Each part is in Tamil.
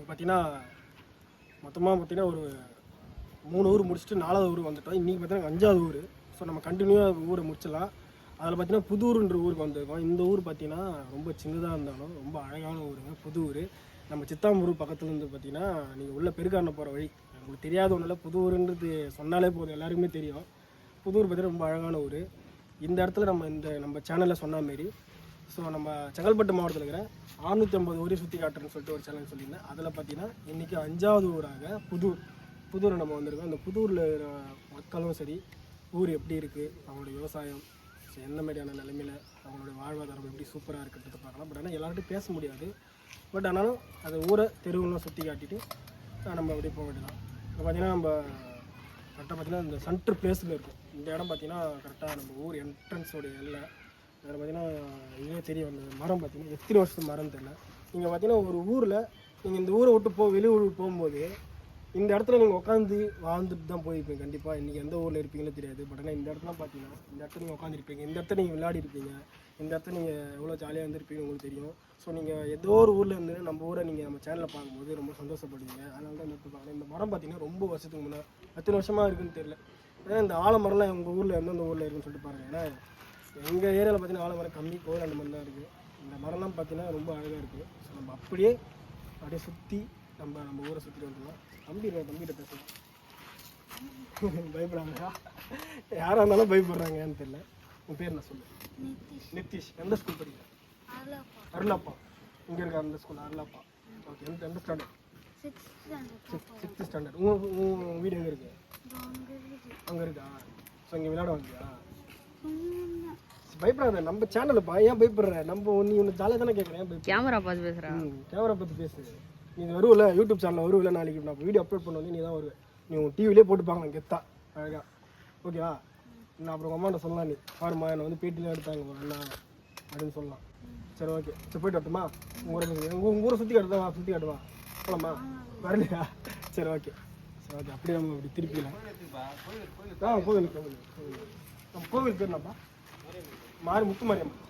பார்த்தீங்கன்னா மொத்தமாக பார்த்தீங்கன்னா ஒரு 3 ஊர் முடிச்சுட்டு 4வது ஊர் வந்துட்டோம். இன்றைக்கி பார்த்தீங்கன்னா 5வது ஊர். ஸோ நம்ம கண்டினியூவாக ஊரை முடிச்சிடலாம். அதில் பார்த்தீங்கன்னா புதூர்ன்ற ஊருக்கு வந்திருக்கோம். இந்த ஊர் பார்த்தீங்கன்னா ரொம்ப சின்னதாக இருந்தாலும் ரொம்ப அழகான ஊருங்க. புது ஊர் நம்ம சித்தாம்பூர் பக்கத்துலேருந்து பார்த்தீங்கன்னா நீங்கள் உள்ள பெருக்காரண போகிற வழி. உங்களுக்கு தெரியாத ஒன்றும் இல்லை, புது ஊருன்றது சொன்னாலே போதும், எல்லாருக்குமே தெரியும். புதூர் பார்த்தீங்கன்னா ரொம்ப அழகான ஊர். இந்த இடத்துல நம்ம சேனலில் சொன்ன மாரி ஸோ நம்ம செங்கல்பட்டு மாவட்டத்தில் இருக்கிற 650 ஊரை சுற்றி காட்டுறேன்னு சொல்லிட்டு ஒரு சேனல் சொல்லியிருந்தேன். அதில் பார்த்தீங்கன்னா இன்றைக்கி 5வது ஊராக புதூர் நம்ம வந்திருக்கோம். அந்த புதூரில் இருக்கிற மக்களும் சரி, ஊர் எப்படி இருக்குது, அவங்களுடைய விவசாயம் எந்த மாதிரியான நிலைமையில் அவங்களுடைய வாழ்வாதாரம் எப்படி சூப்பராக இருக்கிறத பார்க்கலாம். பட் ஆனால் எல்லார்ட்டும் பேச முடியாது. பட் ஆனாலும் அந்த ஊரை தெருவுலாம் சுற்றி காட்டிட்டு நம்ம அப்படியே போக வேண்டியதான். இப்போ பார்த்தீங்கன்னா நம்ம கரெக்டாக பார்த்தீங்கன்னா இந்த சென்ட்ரு பிளேஸில் இருக்கும். இந்த இடம் பார்த்தீங்கன்னா கரெக்டாக நம்ம ஊர் என்ட்ரன்ஸோடைய எல்லை. அதில் பார்த்தீங்கன்னா இதே தெரியும், அந்த மரம் பார்த்தீங்கன்னா எத்தனை வருஷத்து மரம் தெரியல. நீங்கள் பார்த்தீங்கன்னா ஒரு ஊரில் நீங்கள் இந்த ஊரை விட்டு வெளியூருக்கு போகும்போது இந்த இடத்துல நீங்கள் உட்காந்து வாழ்ந்துட்டு தான் போயிருப்பீங்க. கண்டிப்பாக இன்றைக்கி எந்த ஊரில் இருப்பீங்களோ தெரியாது. பட் ஆனால் இந்த இடத்துல பார்த்தீங்கன்னா இந்த இடத்துல நீங்கள் உட்காந்துருப்பீங்க, இந்த இடத்துல நீங்கள் விளையாடி இருப்பீங்க, இந்த இடத்துல நீங்கள் எவ்வளோ ஜாலியாக இருந்திருப்பீங்க உங்களுக்கு தெரியும். ஸோ நீங்கள் ஏதோ ஒரு ஊரில் இருந்து நம்ம ஊரை நீங்கள் நம்ம சேனலில் பார்க்கும்போது ரொம்ப சந்தோஷப்படுவீங்க. அதனால தான் இந்த இடத்துல பார்க்கலாம். இந்த மரம் பார்த்தீங்கன்னா ரொம்ப வருஷத்துக்கு முன்னே எத்தனை வருஷமாக இருக்குதுன்னு தெரியல. ஏன்னா இந்த ஆலமரம்லாம் உங்கள் ஊரில் எந்தெந்த ஊரில் இருக்குன்னு சொல்லிட்டு பாருங்கள். ஏன்னா எங்கள் ஏரியாவில் பார்த்தீங்கன்னா ஆலமரம் கம்மி, கோயில் அந்த மாதிரி தான் இருக்குது. இந்த மரம்லாம் பார்த்தீங்கன்னா ரொம்ப அழகாக இருக்குது. ஸோ நம்ம அப்படியே சுற்றி நம்ம ஊரை சுற்றிட்டு வந்துடலாம். தம்பிகிட்ட பேசலாம். பயப்படுறாங்க, யாராக இருந்தாலும் பயப்படுறாங்க, ஏன்னு தெரியல. உன் பேர் என்ன சொல்லு? நித்திஷ். எந்த ஸ்கூல் படிக்கிற? அருளாப்பா. இங்கே இருக்கா அந்த ஸ்கூல்? அருளாப்பா. ஓகே. எந்த ஸ்டாண்டர்ட்? 6th standard. உன் வீடு எங்கே இருக்குது? அங்கே இருக்கா? ஸோ இங்கே விளையாட வந்தியா? பயப்படாத, நம்ம சேனலுப்பா, ஏன் பயப்படுற? நீ ஒன்று ஜாலியாக தானே கேட்குறேன். கேமரா பார்த்து பேசுகிறேன். கேமரா பார்த்து பேசு. நீ வருவில்ல, யூடியூப் சேனலில் வருவில்ல, நாளைக்கு நான் வீடியோ அப்லோட் பண்ணுவோம், நீ தான் வருவேன். நீ உன் டிவிலே போட்டு பார்க்கலாம் கெத்தா அழகா. ஓகேவா? நான் அப்புறம் அம்மாட்ட சொல்லலாம், நீ பாருமா என்னை வந்து பேட்டிலாம் எடுத்தாங்க அண்ணா அப்படின்னு சொல்லலாம். சரி ஓகே. சரி போய்ட்டு வரட்டுமா? உங்கள் ஊரை சுற்றி காட்டுவா போகலாமா? வரலையா? சரி ஓகே. அப்படியே நம்ம இப்படி திருப்பிக்கலாம். கோவில் நம்ம கோவில் பேர் என்னப்பா? முத்துமாரியம்மன்.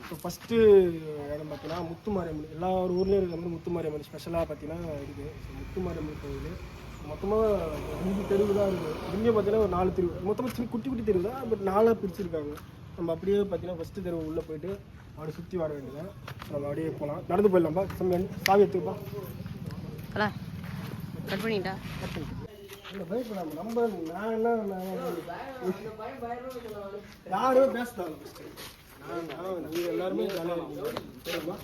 இப்போ ஃபஸ்ட்டு இடம் பார்த்தீங்கன்னா முத்துமாரியம்மன். எல்லா ஊர்லேயும் இருக்கிற மாதிரி முத்துமாரியம்மன் ஸ்பெஷலாக பார்த்தீங்கன்னா இருக்குது. முத்துமாரியம்மன் கோவில் மொத்தமாக 5 தெருவு தான் இருக்குது. இங்கே பார்த்தீங்கன்னா ஒரு 4 தெருவு, மொத்தமாக சின்ன குட்டி தெருவு தான். பட் 4ஆக பிரிச்சுருக்காங்க. நம்ம அப்படியே பார்த்தீங்கன்னா ஃபஸ்ட்டு தெருவு உள்ளே போயிட்டு அப்படியே சுற்றி வர வேண்டியதான். நம்ம அப்படியே போகலாம், நடந்து போயிடலாம்ப்பா. சாவி எடுத்துப்பா. கட் பண்ணிட்டா இல்லை பயப்படாம நம்ம நான் என்ன யாருமே பேசுதாங்க. நீங்கள் எல்லாருமே ஜாலியாக இருக்கீங்க சரிங்களா?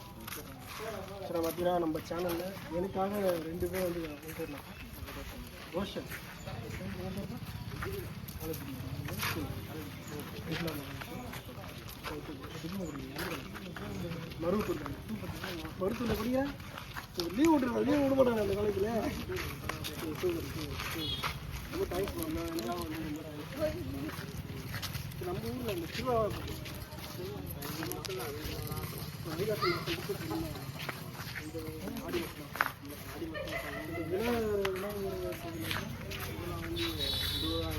சரி பார்த்தீங்கன்னா நம்ம சேனலில் எனக்காக 2 பேர் வந்து ரோஷன் மருத்துவத்தில் படிக்கிறேன். லீவ் விட மாட்டாங்க அந்த காலேஜில். ரொம்ப தேங்க்ஸ். நம்ம ஊரில் அந்த திருவிழா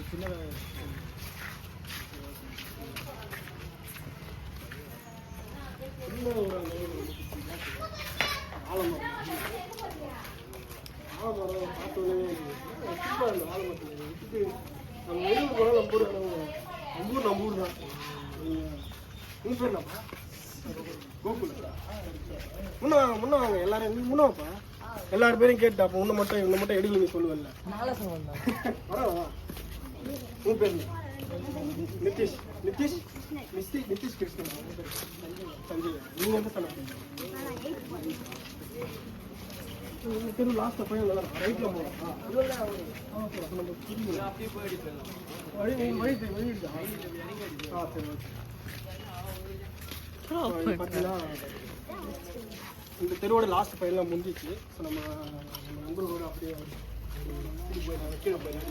சின்ன ஆலமரம் பார்த்தோன்னே சூப்பராக இருந்தது. ஆலமரத்தில் விட்டுட்டு நம்ம வெளியூர் போனால் நம்ம ஊர் தான். உன் பேர் என்னப்பா? கோகுல். முன்ன வாங்க எல்லாரும். நீ முன்னவாப்பா, எல்லாரும் பேரையும் கேட்டா. அப்போ உன்னை மட்டும் எடுக்கல நீ சொல்லுவல்ல. பரவாயில்ல. உன் பேர் நிதிஷ் கிருஷ்ணன். சஞ்சய். நீங்கள் எந்த ஸ்டாண்டர்ட்? தெரு லாஸ்ட்டில் போய் ரைட்டில் போகலாம். சரி ஓகே. பார்த்தீங்கன்னா இந்த தெருவோட லாஸ்ட் பையெல்லாம் முடிஞ்சிச்சு. ஸோ நம்ம நண்பர்களோட அப்படியே கீழே போயிடலாம்.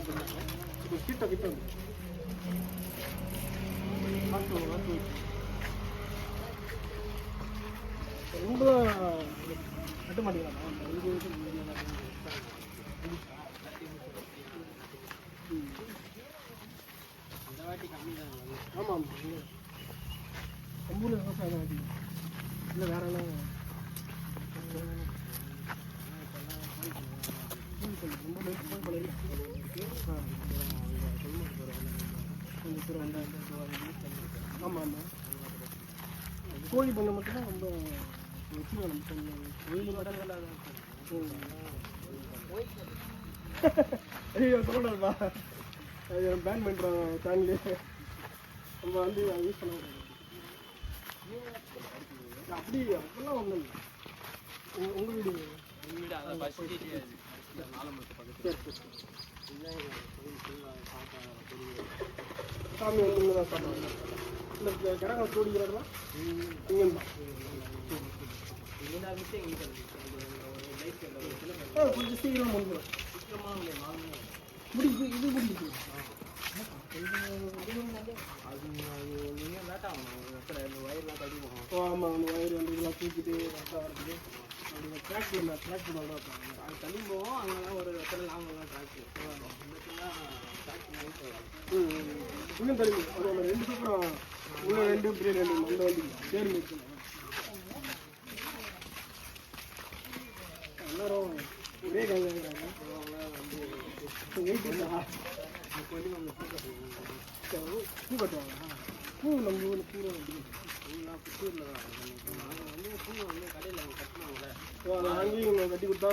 இப்போ கிட்ட ரொம்ப கட்ட மாட்டேங்கிறாங்க. ஆமாம், ரொம்ப விவசாயம் தான் அதிகம். இல்லை வேற எல்லாம் ஆமாம் ஆமாம். கோழி பண்ண மட்டும்தான் ரொம்ப வச்சுக்கலாம். ஐயோ சொல்லணும்ப்பா, அது பேன் பண்ணுறாங்க சேனல்லே. நம்ம வந்து அதை யூஸ் பண்ண முடியாது. அப்படி அப்படிலாம் ஒன்றும் இல்லை. உங்கள் வீடு சாமி வந்து தான் சாப்பிடுவாங்க. இந்த கிரகம் தோடிக்கிறதெல்லாம் இங்கே தான் கொஞ்சம் சீக்கிரம் முடிஞ்சிடும். முடிச்சு இது முடிச்சு ஆமாம், அந்த வயிறு வந்து இதெல்லாம் தூக்கிட்டு கரெக்டாக வருது. அப்படி ட்ராக் பண்ண அது தள்ளி போவோம். அங்கெல்லாம் ஒரு இடத்துல லாங்கெல்லாம் ட்ராக் இன்னும் தள்ளி ஒரு 2 சூப்பரம் உள்ள 2 இப்படி 2 அந்த வண்டி பேர் இருக்கு. எல்லாரும் ஒரே காலையில் பூ கட்டுவாங்க. பூ நம்ம ஊரில் பூரா பூலாம் புத்தூரில் தான் வந்து பூ வந்து கடையில் அவங்க கட்டினாங்களே அங்கேயும் கட்டி கொடுத்தா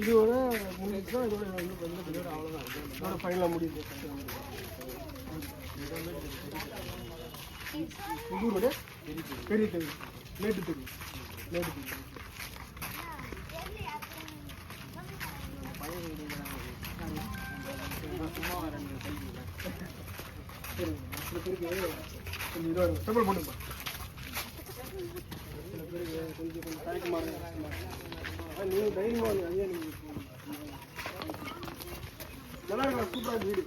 இதோட முடிஞ்சா இதோட வந்து அவ்வளோதான். இதோட ஃபைனலாக முடியுது. புதூரோட பெரிய தெரு மேட்டு தெரு சும்மா 2 சில பேருக்கு கொஞ்சம் இதாக இருக்கும். டெம்பிள் போட்டுப்பா. சில பேருக்கு கொஞ்சம் தயக்கமாக இருக்கும். நீங்கள் தைரியமாக வந்து ஐயா நீங்கள் நல்லா இருக்கும். சூப்பராக வீடு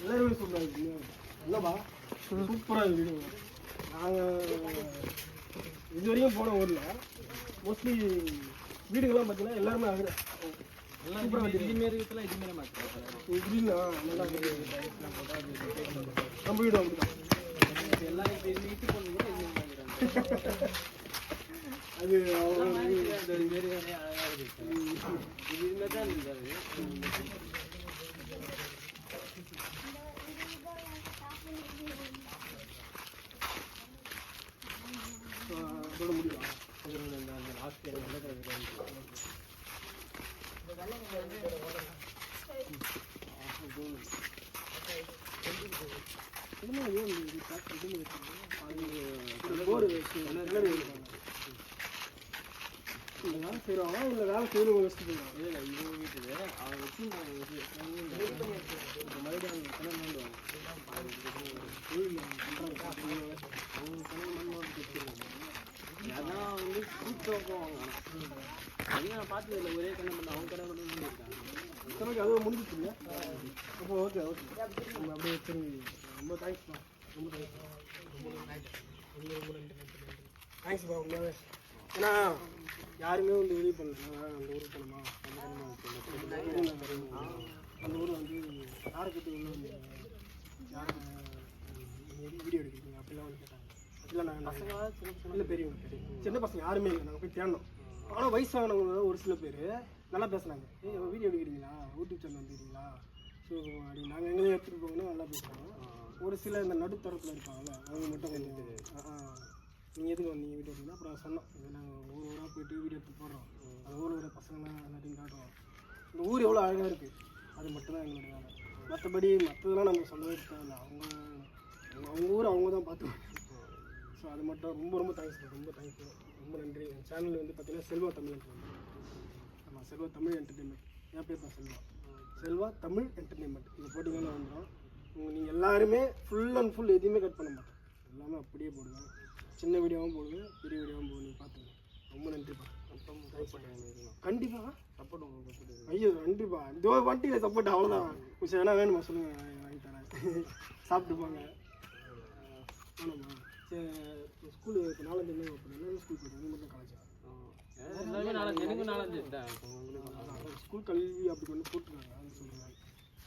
எல்லாருமே சூப்பராக இருக்கு. இல்லைப்பா சூப்பராக வீடு. நாங்கள் இது வரைக்கும் போன ஊரில் மோஸ்ட்லி வீடுகள்லாம் பார்த்தீங்கன்னா எல்லாருமே சூப்பராக இதுமாரி வீட்டில் இதுமாரி மாட்டோம். இப்படின்னா நல்லா நம்ம வீடு அப்படிதான் எல்லாம் வீட்டு போனீங்கன்னா அது இதுமாரி அழகாக இருக்கு. இதுமாரி தான் இருந்தாரு. அதோட முடியும். அந்த லாஸ்ட் செய்வாங்க. இல்லை வேலை செய்யணும் வச்சுட்டு போயிடுவாங்க. இல்லை இவங்க வீட்டுக்கு அவங்க வச்சு மறுபடியும் அவங்க கிணறு நோண்டுவாங்க. அதான் வந்து கூட்டம் போவாங்க. நான் பார்த்ததில்லை ஒரே கிணறு பண்ண அவங்க கிணறு மட்டும் இருக்காங்க. அதுவும் முடிஞ்சிச்சு இல்லை. அப்போ ஓகே நம்ம அப்படியே வச்சு ரொம்ப தேங்க்ஸ்ப்பா. ரொம்ப தேங்க்ஸ்ப்பா உண்மையாவே. ஏன்னா யாருமே வந்து உதவி பண்ணல. அந்த ஊருக்கு போனோமா அந்த ஊரில் வந்து யாரை கிட்ட உள்ள யாரை வீடியோ எடுக்கிறீங்க அப்படிலாம் வந்து கேட்டாங்க. அப்படிலாம் நாங்கள் இல்லை பெரியவங்க சின்ன பசங்க யாருமே இல்லை. நாங்கள் போய் தேடணும். ஆனால் வயசானவங்க ஒரு சில பேர் நல்லா பேசுனாங்க. வீடியோ எடுக்கிறீங்களா, யூடியூப் சேனல் வந்துக்கிறீங்களா, ஸோ அப்படி நாங்கள் எங்கேயும் எடுத்துகிட்டு போங்கன்னா நல்லா பேசுவாங்க. ஒரு சில இந்த நடுத்தரத்தில் இருப்பாங்கல்ல அவங்க மட்டும் வந்துட்டு நீங்கள் எதுக்கு வந்தீங்க வீடியோ எடுத்தீங்கன்னா அப்புறம் சொன்னோம். இது நாங்கள் ஊராக போய்ட்டு வீடியோ எடுத்து போடுறோம். அந்த ஊரில் இருக்கிற பசங்களாம் எல்லாத்தையும் காட்டுவோம். இந்த ஊர் எவ்வளோ அழகாக இருக்குது அது மட்டும்தான் எங்களுடைய வேலை. மற்றபடி மற்றதெல்லாம் நம்ம சொல்லவே தேவையில்லை. அவங்க ஊர் அவங்க தான் பார்த்துக்குவாங்க. ஸோ அது மட்டும் ரொம்ப ரொம்ப தேங்க்ஸ். ரொம்ப தேங்க்யூ, ரொம்ப நன்றி. என் சேனல் வந்து பார்த்தீங்கன்னா செல்வா தமிழ் என்டர்டைன்மெண்ட். ஆமாம், செல்வா தமிழ் என்டர்டைன்மெண்ட். என் பேர் தான் செல்வா தமிழ் என்டர்டைன்மெண்ட். இது போட்டிங்கன்னா வந்துடும். நீங்கள் எல்லாருமே ஃபுல் அண்ட் ஃபுல் எதுவுமே கட் பண்ண மாட்டோம். எல்லாமே அப்படியே போடுவேன். சின்ன வீடியோவும் போடுவேன், பெரிய வீடியோவும் போடுவேன். நீங்கள் பார்த்துங்க. ரொம்ப நன்றிப்பா. கண்டிப்பாக சப்போர்ட் உங்களுக்கு. ஐயோ நன்றிப்பா. இந்த வண்டியில் சப்போர்ட் அவ்வளோதான். கொஞ்சம் எதனா வேணுமா சொல்லுங்கள், வாங்கி தரேன். சாப்பிட்டு போங்க. வேணுமா? சரி, ஸ்கூலு இப்போ 4 ஓப்பன். ஸ்கூல் போய்ட்டு மட்டும் காலேஜா? ஸ்கூல் கல்வி அப்படி ஒன்று போட்டுருக்காங்க. அது சொல்லுங்கள்.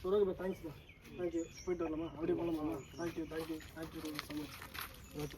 ஓகேப்பா, தேங்க்ஸ்ப்பா. தேங்க்யூ. போயிட்டு வரலாமா? அப்படியே போகலாமா? Thank you so much. ஓகே.